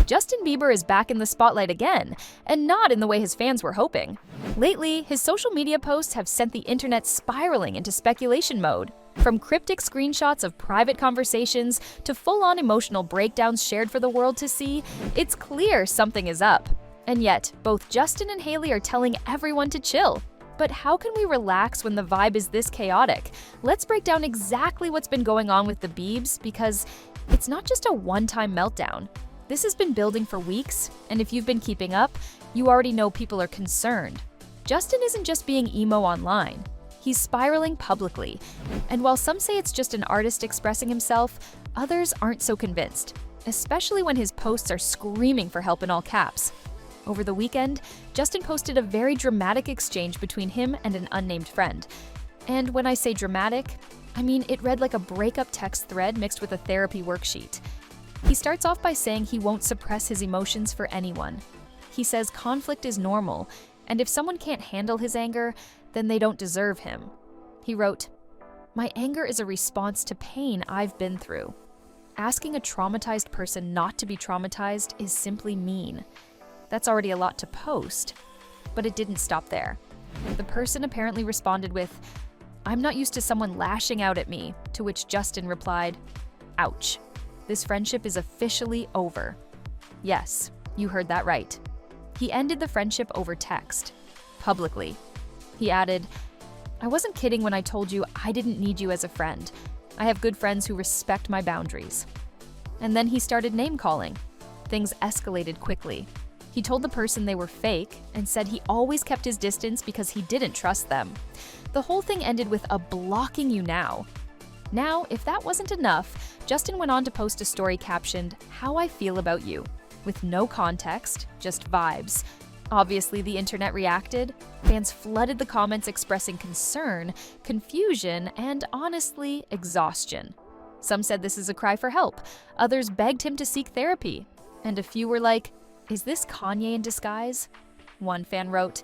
Justin Bieber is back in the spotlight again, and not in the way his fans were hoping. Lately, his social media posts have sent the internet spiraling into speculation mode. From cryptic screenshots of private conversations to full-on emotional breakdowns shared for the world to see, it's clear something is up. And yet, both Justin and Hailey are telling everyone to chill. But how can we relax when the vibe is this chaotic? Let's break down exactly what's been going on with the Biebs, because it's not just a one-time meltdown. This has been building for weeks, and if you've been keeping up, you already know people are concerned. Justin isn't just being emo online. He's spiraling publicly. And while some say it's just an artist expressing himself, others aren't so convinced, especially when his posts are screaming for help in all caps. Over the weekend, Justin posted a very dramatic exchange between him and an unnamed friend. And when I say dramatic, I mean it read like a breakup text thread mixed with a therapy worksheet. He starts off by saying he won't suppress his emotions for anyone. He says conflict is normal, and if someone can't handle his anger, then they don't deserve him. He wrote, "My anger is a response to pain I've been through. Asking a traumatized person not to be traumatized is simply mean." That's already a lot to post, but it didn't stop there. The person apparently responded with, "I'm not used to someone lashing out at me," to which Justin replied, "Ouch. This friendship is officially over." Yes, you heard that right. He ended the friendship over text, publicly. He added, "I wasn't kidding when I told you I didn't need you as a friend. I have good friends who respect my boundaries." And then he started name-calling. Things escalated quickly. He told the person they were fake and said he always kept his distance because he didn't trust them. The whole thing ended with a "blocking you now." Now, if that wasn't enough, Justin went on to post a story captioned, "How I feel about you," with no context, just vibes. Obviously, the internet reacted. Fans flooded the comments expressing concern, confusion, and honestly, exhaustion. Some said this is a cry for help. Others begged him to seek therapy. And a few were like, "Is this Kanye in disguise?" One fan wrote,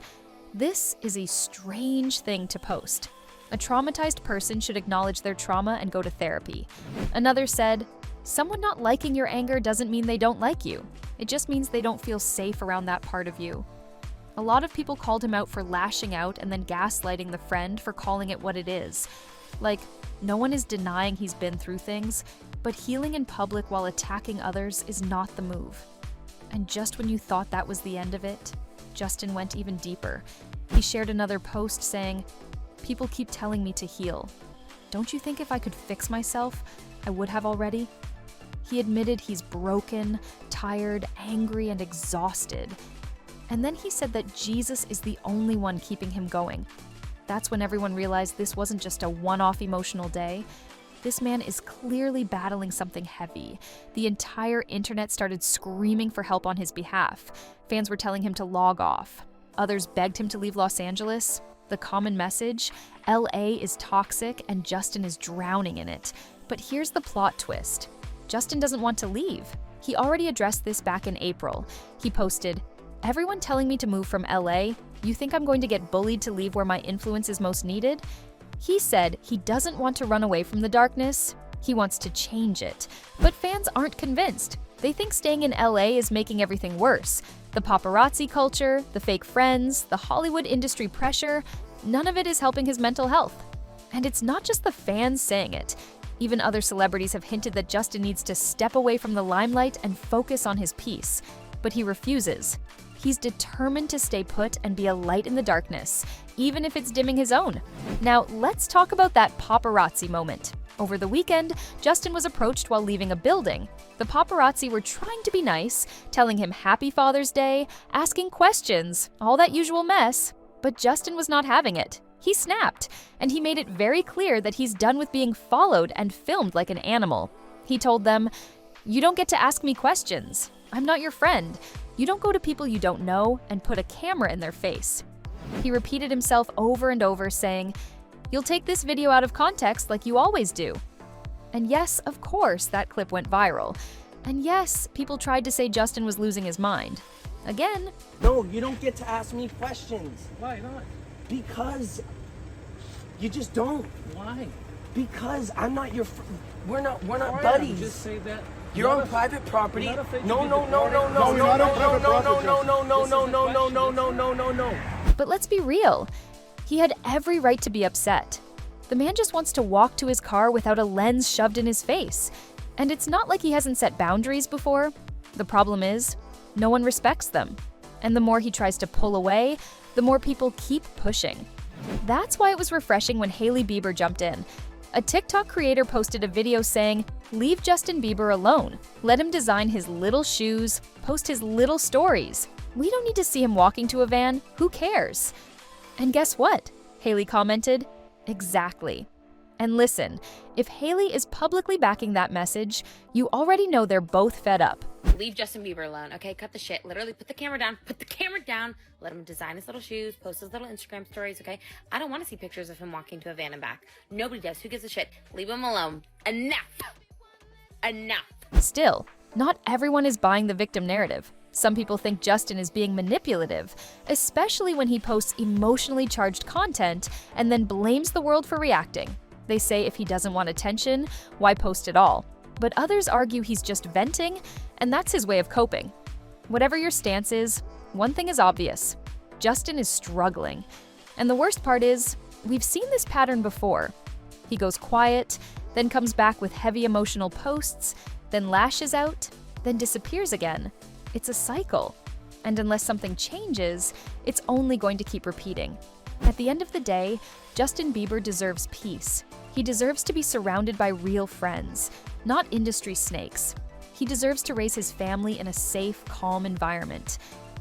"This is a strange thing to post. A traumatized person should acknowledge their trauma and go to therapy." Another said, "Someone not liking your anger doesn't mean they don't like you. It just means they don't feel safe around that part of you." A lot of people called him out for lashing out and then gaslighting the friend for calling it what it is. Like, no one is denying he's been through things, but healing in public while attacking others is not the move. And just when you thought that was the end of it, Justin went even deeper. He shared another post saying, "People keep telling me to heal. Don't you think if I could fix myself, I would have already?" He admitted he's broken, tired, angry, and exhausted. And then he said that Jesus is the only one keeping him going. That's when everyone realized this wasn't just a one-off emotional day. This man is clearly battling something heavy. The entire internet started screaming for help on his behalf. Fans were telling him to log off. Others begged him to leave Los Angeles. The common message, LA is toxic and Justin is drowning in it. But here's the plot twist. Justin doesn't want to leave. He already addressed this back in April. He posted, "Everyone telling me to move from LA, you think I'm going to get bullied to leave where my influence is most needed?" He said he doesn't want to run away from the darkness, he wants to change it. But fans aren't convinced. They think staying in LA is making everything worse. The paparazzi culture, the fake friends, the Hollywood industry pressure, none of it is helping his mental health. And it's not just the fans saying it. Even other celebrities have hinted that Justin needs to step away from the limelight and focus on his peace. But he refuses. He's determined to stay put and be a light in the darkness, even if it's dimming his own. Now, let's talk about that paparazzi moment. Over the weekend, Justin was approached while leaving a building. The paparazzi were trying to be nice, telling him Happy Father's Day, asking questions, all that usual mess. But Justin was not having it. He snapped, and he made it very clear that he's done with being followed and filmed like an animal. He told them, "You don't get to ask me questions. I'm not your friend. You don't go to people you don't know and put a camera in their face." He repeated himself over and over, saying, "You'll take this video out of context like you always do." And yes, of course, that clip went viral. And yes, people tried to say Justin was losing his mind. Again, "No, you don't get to ask me questions." Why not? Because you just don't. Why? Because I'm not your we're not All right, buddies. Just say that You're on private property. You're not afraid to No, be no, no, no, deported? no, No, no, you're not no, on private no, no, property, no, Justin. no, This no, is a no, no, no, question. no, no, no, no, no. But let's be real. He had every right to be upset. The man just wants to walk to his car without a lens shoved in his face. And it's not like he hasn't set boundaries before. The problem is, no one respects them. And the more he tries to pull away, the more people keep pushing. That's why it was refreshing when Hailey Bieber jumped in. A TikTok creator posted a video saying, "Leave Justin Bieber alone. Let him design his little shoes, post his little stories. We don't need to see him walking to a van. Who cares?" And guess what? Hailey commented, "Exactly." And listen, if Hailey is publicly backing that message, you already know they're both fed up. Leave Justin Bieber alone, okay? Cut the shit. Literally put the camera down. Put the camera down. Let him design his little shoes, post his little Instagram stories, okay? I don't want to see pictures of him walking to a van and back. Nobody does. Who gives a shit? Leave him alone. Enough. Enough. Still, not everyone is buying the victim narrative. Some people think Justin is being manipulative, especially when he posts emotionally charged content and then blames the world for reacting. They say if he doesn't want attention, why post at all? But others argue he's just venting, and that's his way of coping. Whatever your stance is, one thing is obvious. Justin is struggling. And the worst part is, we've seen this pattern before. He goes quiet, then comes back with heavy emotional posts, then lashes out, then disappears again. It's a cycle. And unless something changes, it's only going to keep repeating. At the end of the day, Justin Bieber deserves peace. He deserves to be surrounded by real friends, not industry snakes. He deserves to raise his family in a safe, calm environment.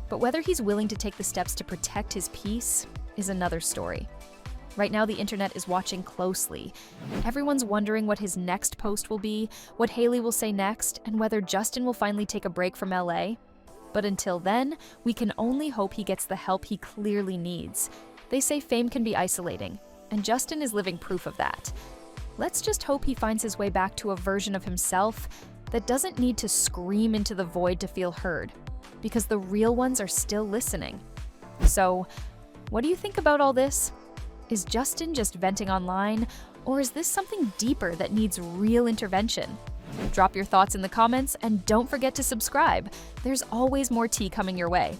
But whether he's willing to take the steps to protect his peace is another story. Right now, the internet is watching closely. Everyone's wondering what his next post will be, what Hailey will say next, and whether Justin will finally take a break from LA. But until then, we can only hope he gets the help he clearly needs. They say fame can be isolating, and Justin is living proof of that. Let's just hope he finds his way back to a version of himself that doesn't need to scream into the void to feel heard, because the real ones are still listening. So, what do you think about all this? Is Justin just venting online, or is this something deeper that needs real intervention? Drop your thoughts in the comments and don't forget to subscribe. There's always more tea coming your way.